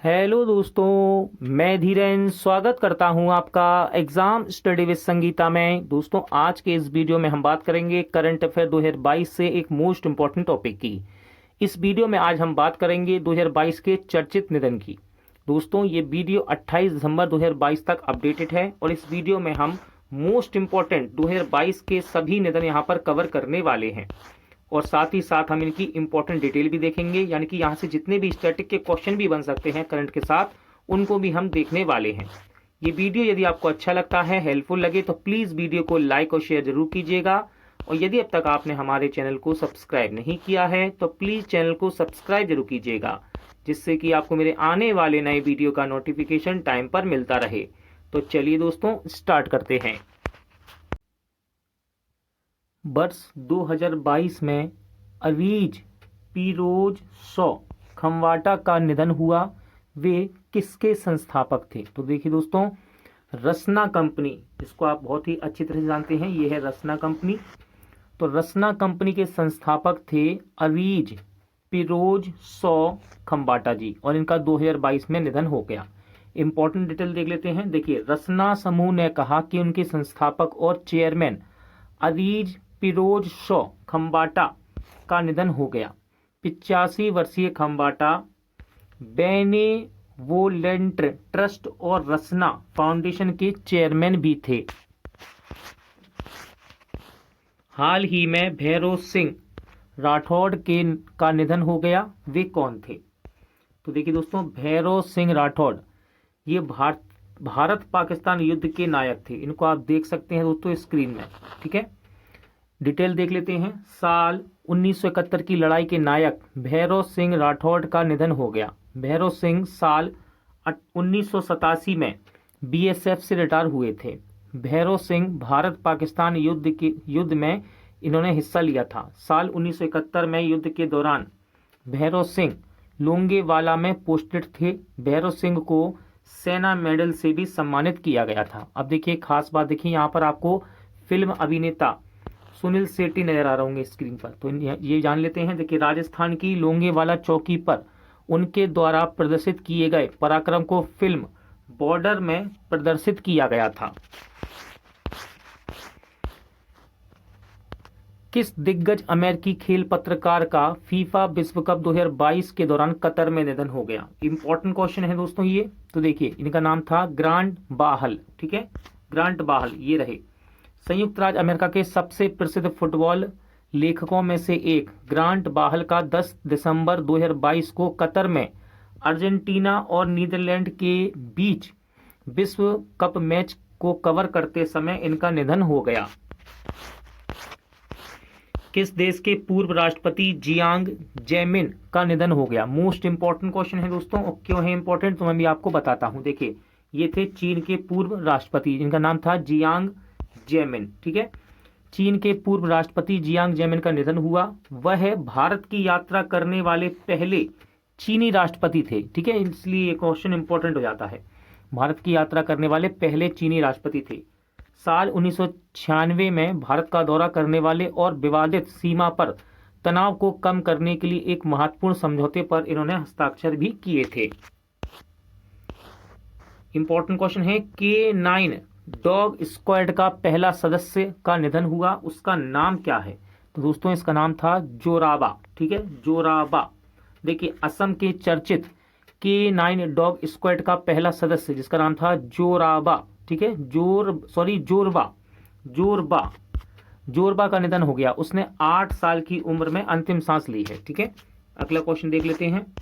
Hello दोस्तों, मैं धीरेन स्वागत करता हूं आपका एग्जाम स्टडी विद संगीता में। दोस्तों, आज के इस वीडियो में हम बात करेंगे करंट अफेयर 2022 से एक मोस्ट इंपॉर्टेंट टॉपिक की। इस वीडियो में आज हम बात करेंगे 2022 के चर्चित निधन की। दोस्तों, ये वीडियो 28 दिसंबर 2022 तक अपडेटेड है और इस वीडियो में हम मोस्ट इंपॉर्टेंट 2022 के सभी निधन यहाँ पर कवर करने वाले हैं और साथ ही साथ हम इनकी इंपॉर्टेंट डिटेल भी देखेंगे, यानी कि यहाँ से जितने भी स्टैटिक के क्वेश्चन भी बन सकते हैं करंट के साथ, उनको भी हम देखने वाले हैं। ये वीडियो यदि आपको अच्छा लगता है, हेल्पफुल लगे, तो प्लीज़ वीडियो को लाइक और शेयर जरूर कीजिएगा। और यदि अब तक आपने हमारे चैनल को सब्सक्राइब नहीं किया है तो प्लीज़ चैनल को सब्सक्राइब जरूर कीजिएगा, जिससे कि आपको मेरे आने वाले नए वीडियो का नोटिफिकेशन टाइम पर मिलता रहे। तो चलिए दोस्तों, स्टार्ट करते हैं। वर्ष 2022 में अवीज पीरोज शॉ खमवाटा का निधन हुआ। वे किसके संस्थापक थे? तो देखिए दोस्तों, रसना कंपनी, जिसको आप बहुत ही अच्छी तरह से जानते हैं, ये है रसना कंपनी। तो रसना कंपनी के संस्थापक थे अवीज पीरोज शॉ खमवाटा जी, और इनका 2022 में निधन हो गया। इंपॉर्टेंट डिटेल देख लेते हैं। देखिए, रसना समूह ने कहा कि उनके संस्थापक और चेयरमैन अवीज पीरोज शॉ खमवाटा का निधन हो गया। 85 वर्षीय खमवाटा बेनेवोलेंट ट्रस्ट और रसना फाउंडेशन के चेयरमैन भी थे। हाल ही में भैरव सिंह राठौड़ का निधन हो गया। वे कौन थे? तो देखिए दोस्तों, भैरव सिंह राठौड़ ये भारत पाकिस्तान युद्ध के नायक थे। इनको आप देख सकते हैं दोस्तों स्क्रीन में, ठीक है। डिटेल देख लेते हैं। साल 1971 की लड़ाई के नायक भैरव सिंह राठौड़ का निधन हो गया। भैरव सिंह साल 1987 में बीएसएफ से रिटायर हुए थे। भैरव सिंह भारत पाकिस्तान युद्ध में इन्होंने हिस्सा लिया था। साल 1971 में युद्ध के दौरान भैरव सिंह लोंगेवाला में पोस्टेड थे। भैरव सिंह को सेना मेडल से भी सम्मानित किया गया था। अब देखिए, खास बात देखिए, यहाँ पर आपको फिल्म अभिनेता सुनील शेट्टी नजर आ रहे होंगे स्क्रीन पर। तो ये जान लेते हैं। देखिए, राजस्थान की लोंगेवाला चौकी पर उनके द्वारा प्रदर्शित किए गए पराक्रम को फिल्म बॉर्डर में प्रदर्शित किया गया था। किस दिग्गज अमेरिकी खेल पत्रकार का फीफा विश्व कप 2022 के दौरान कतर में निधन हो गया? इंपॉर्टेंट क्वेश्चन है दोस्तों ये। तो देखिए, इनका नाम था ग्रांट बाहल, ठीक है, ग्रांट बाहल ये रहे। संयुक्त राज्य अमेरिका के सबसे प्रसिद्ध फुटबॉल लेखकों में से एक ग्रांट बाहल का 10 दिसंबर 2022 को कतर में अर्जेंटीना और नीदरलैंड के बीच विश्व कप मैच को कवर करते समय इनका निधन हो गया। किस देश के पूर्व राष्ट्रपति जियांग जेमिन का निधन हो गया? मोस्ट इंपॉर्टेंट क्वेश्चन है दोस्तों। और क्यों है इंपॉर्टेंट तो मैं भी आपको बताता हूं। देखिए, ये थे चीन के पूर्व राष्ट्रपति, जिनका नाम था जियांग जेमिन, ठीक है। चीन के पूर्व राष्ट्रपति जियांग जेमिन का निधन हुआ। वह भारत की यात्रा करने वाले पहले चीनी राष्ट्रपति थे, ठीक है, इसलिए ये क्वेश्चन इंपॉर्टेंट हो जाता है। भारत की यात्रा करने वाले पहले चीनी राष्ट्रपति थे। साल 1996 में भारत का दौरा करने वाले और विवादित सीमा पर तनाव को कम करने के लिए एक महत्वपूर्ण समझौते पर इन्होंने हस्ताक्षर भी किए थे। इंपॉर्टेंट क्वेश्चन है, K9 डॉग स्क्वाड का पहला सदस्य का निधन हुआ, उसका नाम क्या है? तो दोस्तों, इसका नाम था जोराबा, ठीक है, जोराबा। देखिए, असम के चर्चित K9 डॉग स्क्वाड का पहला सदस्य, जिसका नाम था जोराबा, ठीक है, जोरबा का निधन हो गया। उसने 8 साल की उम्र में अंतिम सांस ली है, ठीक है। अगला क्वेश्चन देख लेते हैं।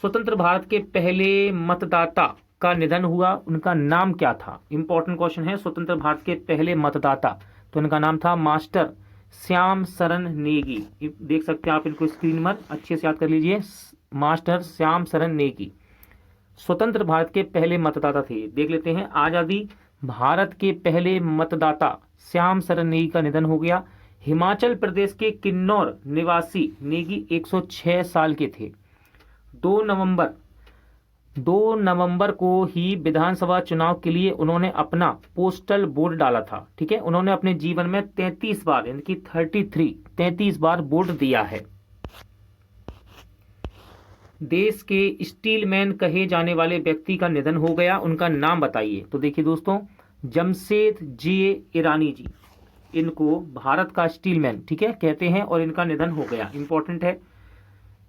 स्वतंत्र भारत के पहले मतदाता का निधन हुआ, उनका नाम क्या था? इंपॉर्टेंट क्वेश्चन है। स्वतंत्र भारत के पहले मतदाता, तो उनका नाम था मास्टर श्याम शरण नेगी। देख सकते हैं आप इनको स्क्रीन पर, अच्छे से याद कर लीजिए, मास्टर श्याम शरण नेगी स्वतंत्र भारत के पहले मतदाता थे। देख लेते हैं। आजादी भारत के पहले मतदाता श्याम शरण नेगी का निधन हो गया। हिमाचल प्रदेश के किन्नौर निवासी नेगी 106 साल के थे। 2 नवंबर को ही विधानसभा चुनाव के लिए उन्होंने अपना पोस्टल वोट डाला था, ठीक है। उन्होंने अपने जीवन में 33 बार, यानी कि 33 बार वोट दिया है। देश के स्टीलमैन कहे जाने वाले व्यक्ति का निधन हो गया, उनका नाम बताइए। तो देखिए दोस्तों, जमशेद जे ईरानी जी, इनको भारत का स्टीलमैन, ठीक है, कहते हैं, और इनका निधन हो गया। इंपॉर्टेंट है,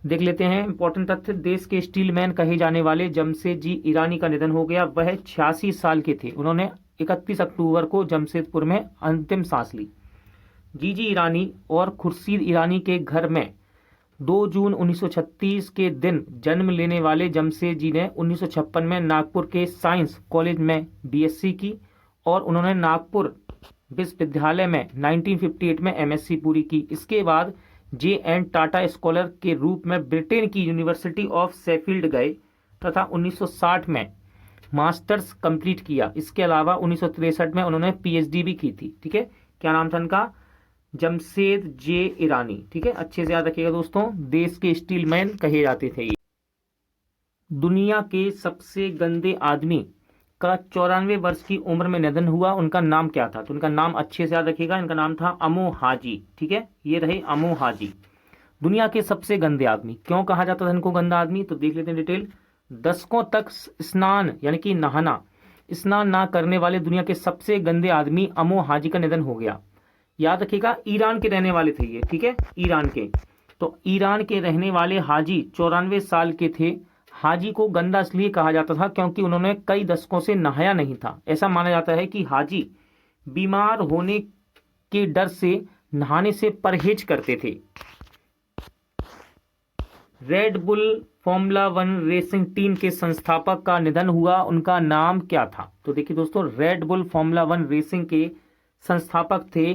देख लेते हैं इंपॉर्टेंट तथ्य। देश के स्टीलमैन कहे जाने वाले जमशेद जी ईरानी का निधन हो गया। वह 86 साल के थे। उन्होंने 31 अक्टूबर को जमशेदपुर में अंतिम सांस ली। जीजी ईरानी और खुर्शीद ईरानी के घर में 2 जून 1936 के दिन जन्म लेने वाले जमशेद जी ने 1956 में नागपुर के साइंस कॉलेज में बीएससी की और उन्होंने नागपुर विश्वविद्यालय में 1958 में एमएससी पूरी की। इसके बाद जे.एन. टाटा स्कॉलर के रूप में ब्रिटेन की यूनिवर्सिटी ऑफ शेफील्ड गए तथा 1960 में मास्टर्स कंप्लीट किया। इसके अलावा 1963 में उन्होंने पीएचडी भी की थी। ठीक है, क्या नाम था उनका? जमशेद जे ईरानी। ठीक है, अच्छे से याद रखिएगा दोस्तों, देश के स्टीलमैन कहे जाते थे। दुनिया के सबसे गंदे आदमी का 94 वर्ष की उम्र में निधन हुआ, उनका नाम क्या था? तो उनका नाम अच्छे से याद रखिएगा, इनका नाम था अमो हाजी। ठीक है, ये रहे अमो हाजी। दुनिया के सबसे गंदे आदमी, क्यों कहा जाता था इनको गंदा आदमी? तो देख लेते हैं डिटेल। दशकों तक स्नान यानी कि नहाना स्नान ना करने वाले दुनिया के सबसे गंदे आदमी अमो हाजी का निधन हो गया। याद रखिएगा, ईरान के रहने वाले थे ये। ठीक है, ईरान के। तो ईरान के रहने वाले हाजी 94 साल के थे। हाजी को गंदा इसलिए कहा जाता था क्योंकि उन्होंने कई दशकों से नहाया नहीं था। ऐसा माना जाता है कि हाजी बीमार होने के डर से नहाने से परहेज करते थे। Red bull formula 1 racing team के संस्थापक का निधन हुआ, उनका नाम क्या था? तो देखिए दोस्तों, रेड बुल फॉर्मूला 1 रेसिंग के संस्थापक थे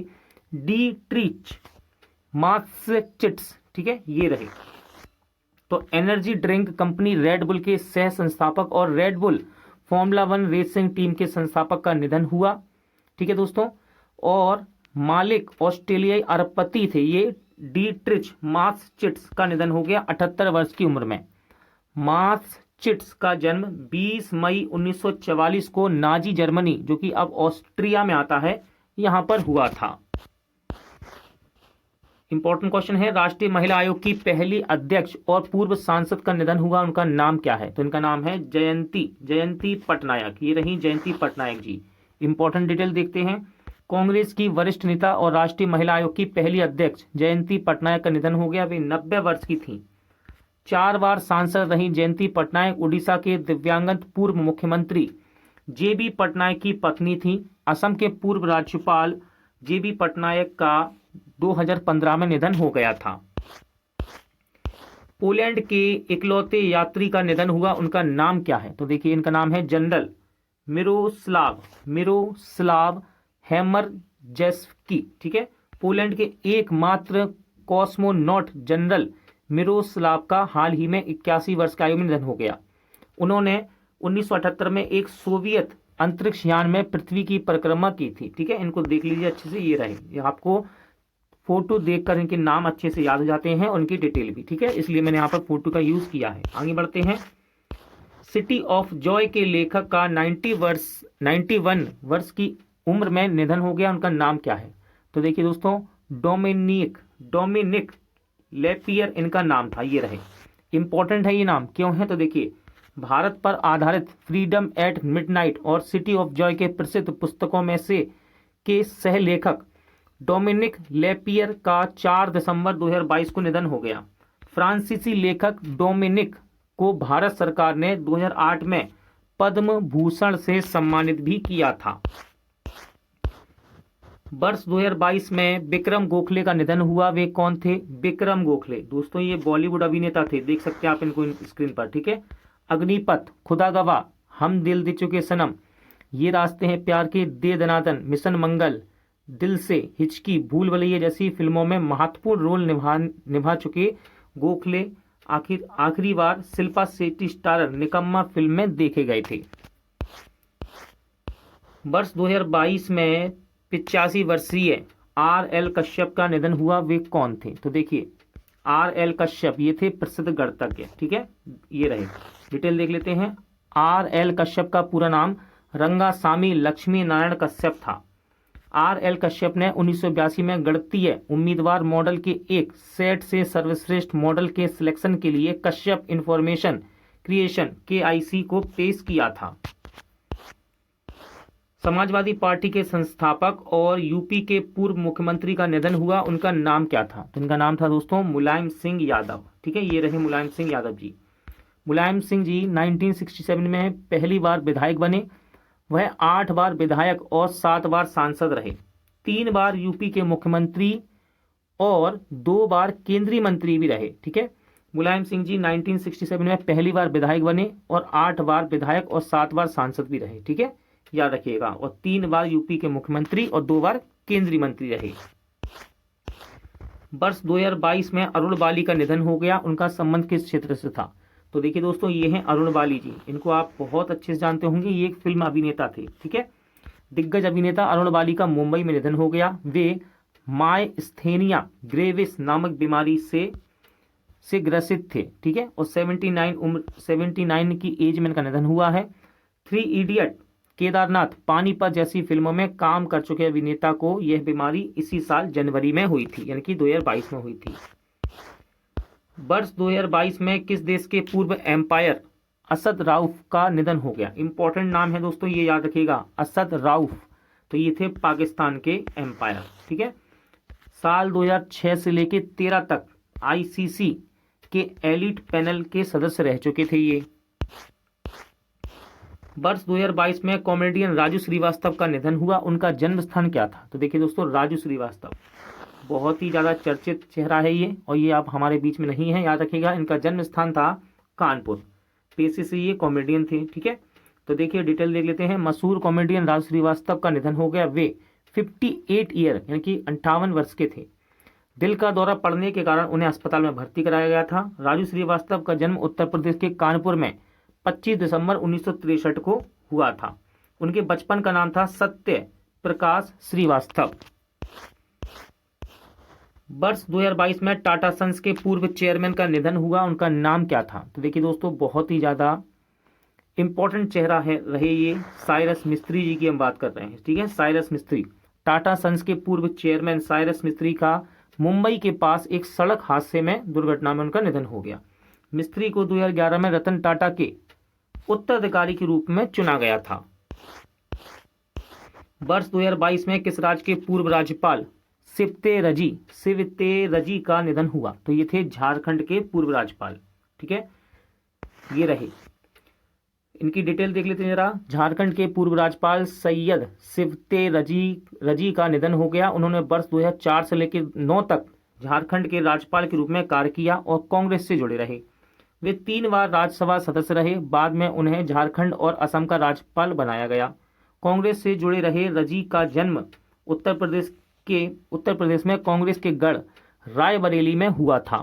डीट्रिच मार्क्सचिट्स। ठीक है, ये रहे। तो energy drink company red bull के सह संस्थापक और red bull formula 1 racing team के संस्थापक का निधन हुआ। ठीक है दोस्तों, और मालिक ऑस्ट्रेलियाई अरबपति थे ये डीट्रिच मार्क्सचिट्स का निधन हो गया 78 वर्ष की उम्र में। मार्क्सचिट्स का जन्म 20 मई 1944 को नाजी जर्मनी, जो कि अब ऑस्ट्रिया में आता है, यहां पर हुआ था। इंपॉर्टेंट क्वेश्चन है, राष्ट्रीय महिला आयोग की पहली अध्यक्ष और पूर्व सांसद का निधन हुआ, उनका नाम क्या है? तो इनका नाम है जयंती पटनायक। ये रही जयंती पटनायक जी। इंपॉर्टेंट डिटेल देखते हैं। कांग्रेस की वरिष्ठ नेता और राष्ट्रीय महिला आयोग की पहली अध्यक्ष जयंती पटनायक का निधन हो गया। वे 90 वर्ष की थी। 4 बार सांसद रही जयंती पटनायक उड़ीसा के दिव्यांगत पूर्व मुख्यमंत्री जेबी पटनायक की पत्नी थी। असम के पूर्व राज्यपाल जेबी पटनायक का 2015 में निधन हो गया था। पोलैंड के इकलौते यात्री का निधन हुआ, उनका नाम क्या है? तो देखिए, इनका नाम है जनरल मिरोस्लाव हेमरजेस्की। ठीक है, पोलैंड के एकमात्र कॉस्मोनॉट जनरल मिरोस्लाव का हाल ही में 81 वर्ष की आयु में निधन हो गया। उन्होंने 1978 में एक सोवियत अंतरिक्ष यान में पृथ्वी की परिक्रमा की थी। ठीक है, इनको देख लीजिए अच्छे से, ये रहे। ये आपको फोटो देखकर इनके नाम अच्छे से याद हो जाते हैं और उनकी डिटेल भी। ठीक है, इसलिए मैंने यहाँ पर फोटो का यूज किया है। आगे बढ़ते हैं। सिटी ऑफ जॉय के लेखक का 91 वर्ष की उम्र में निधन हो गया, उनका नाम क्या है? तो देखिए दोस्तों, डोमिनिक लेपियर इनका नाम था। ये रहे। इंपॉर्टेंट है ये नाम, क्यों है? तो देखिए, भारत पर आधारित फ्रीडम एट मिडनाइट और सिटी ऑफ जॉय के प्रसिद्ध पुस्तकों में से के सह लेखक डोमिनिक लेपियर का 4 दिसंबर 2022 को निधन हो गया। फ्रांसीसी लेखक डोमिनिक को भारत सरकार ने 2008 में पद्म भूषण से सम्मानित भी किया था। वर्ष 2022 में विक्रम गोखले का निधन हुआ। वे कौन थे? विक्रम गोखले दोस्तों, ये बॉलीवुड अभिनेता थे। देख सकते हैं आप इनको स्क्रीन पर। ठीक है, अग्निपथ, खुदा गवाह, हम दिल दे चुके सनम, ये रास्ते हैं प्यार के, दे दनादन, मिशन मंगल, दिल से, हिचकी, भूल भुलैया जैसी फिल्मों में महत्वपूर्ण रोल निभा चुके गोखले आखिरी बार शिल्पा शेट्टी स्टारर निकम्मा फिल्म में देखे गए थे। वर्ष 2022 में 85 वर्षीय R.L. कश्यप का निधन हुआ। वे कौन थे? तो देखिए, R.L. कश्यप ये थे प्रसिद्ध गणितज्ञ। ठीक है, ये रहे। डिटेल देख लेते हैं। R.L. कश्यप का पूरा नाम रंगासामी लक्ष्मी नारायण कश्यप था। RL कश्यप ने 1982 में गणितीय उम्मीदवार मॉडल के एक सेट से सर्वश्रेष्ठ मॉडल के सिलेक्शन के लिए कश्यप इंफॉर्मेशन क्रिएशन KIC को पेश किया था। समाजवादी पार्टी के संस्थापक और यूपी के पूर्व मुख्यमंत्री का निधन हुआ, उनका नाम क्या था? तो इनका नाम था दोस्तों मुलायम सिंह यादव। ठीक है, ये रहे मुलायम सिंह यादव जी। मुलायम सिंह जी 1967 में पहली बार विधायक बने। वह 8 बार विधायक और 7 बार सांसद रहे। 3 बार यूपी के मुख्यमंत्री और 2 बार केंद्रीय मंत्री भी रहे। ठीक है, मुलायम सिंह जी 1967 में पहली बार विधायक बने और 8 बार विधायक और 7 बार सांसद भी रहे। ठीक है, याद रखिएगा। और 3 बार यूपी के मुख्यमंत्री और 2 बार केंद्रीय मंत्री रहे। वर्ष 2022 में अरुण बाली का निधन हो गया। उनका संबंध किस क्षेत्र से था? तो देखिए दोस्तों, ये हैं अरुण बाली जी। इनको आप बहुत अच्छे से जानते होंगे, ये एक फिल्म अभिनेता थे। ठीक है, दिग्गज अभिनेता अरुण बाली का मुंबई में निधन हो गया। वे मायस्थेनिया ग्रेविस नामक बीमारी से ग्रसित थे। ठीक है, और 79 की एज में इनका निधन हुआ है। 3 इडियट, केदारनाथ, पानीपत जैसी फिल्मों में काम कर चुके अभिनेता को यह बीमारी इसी साल जनवरी में हुई थी, यानी कि 2022 में हुई थी। वर्ष 2022 में किस देश के पूर्व एम्पायर असद राउफ का निधन हो गया? इंपॉर्टेंट नाम है दोस्तों, ये याद रखिएगा, असद राउफ। तो ये थे पाकिस्तान के एम्पायर। ठीक है, साल 2006 से लेके 13 तक ICC के एलिट पैनल के सदस्य रह चुके थे ये। वर्ष 2022 में कॉमेडियन राजू श्रीवास्तव का निधन हुआ। उनका जन्म स्थान क्या था? तो देखिए दोस्तों, राजू श्रीवास्तव बहुत ही ज़्यादा चर्चित चेहरा है ये, और ये आप हमारे बीच में नहीं है, याद रखिएगा। इनका जन्म स्थान था कानपुर। पेशे से ये कॉमेडियन थे। ठीक है, तो देखिए डिटेल देख लेते हैं। मशहूर कॉमेडियन राजू श्रीवास्तव का निधन हो गया। वे 58 ईयर यानी कि 58 वर्ष के थे। दिल का दौरा पड़ने के कारण उन्हें अस्पताल में भर्ती कराया गया था। राजू श्रीवास्तव का जन्म उत्तर प्रदेश के कानपुर में 25 दिसंबर 1963 को हुआ था। उनके बचपन का नाम था सत्य प्रकाश श्रीवास्तव। वर्ष 2022 में टाटा सन्स के पूर्व चेयरमैन का निधन हुआ। उनका नाम क्या था? तो देखिए दोस्तों, बहुत ही ज़्यादा इंपॉर्टेंट चेहरा है रहे ये, साइरस मिस्त्री जी की हम बात कर रहे हैं। ठीक है, साइरस मिस्त्री, टाटा सन्स के पूर्व चेयरमैन साइरस मिस्त्री का मुंबई के पास एक सड़क हादसे में दुर्घटना में उनका निधन हो गया। मिस्त्री को 2011 में रतन टाटा के उत्तराधिकारी के रूप में चुना गया था। वर्ष 2022 में किस राज्य के पूर्व राज्यपाल शिवते रजी का निधन हुआ? तो ये थे झारखंड के पूर्व राज्यपाल। ठीक है, ये रहे। इनकी डिटेल देख लेते हैं जरा। झारखंड के पूर्व राज्यपाल सैयद शिवते रजी का निधन हो गया। उन्होंने वर्ष 2004 से लेकर 9 तक झारखंड के राज्यपाल के रूप में कार्य किया और कांग्रेस से जुड़े रहे। वे 3 बार राज्यसभा सदस्य रहे। बाद में उन्हें झारखंड और असम का राज्यपाल बनाया गया। कांग्रेस से जुड़े रहे रजी का जन्म उत्तर प्रदेश में कांग्रेस के गढ़ रायबरेली में हुआ था।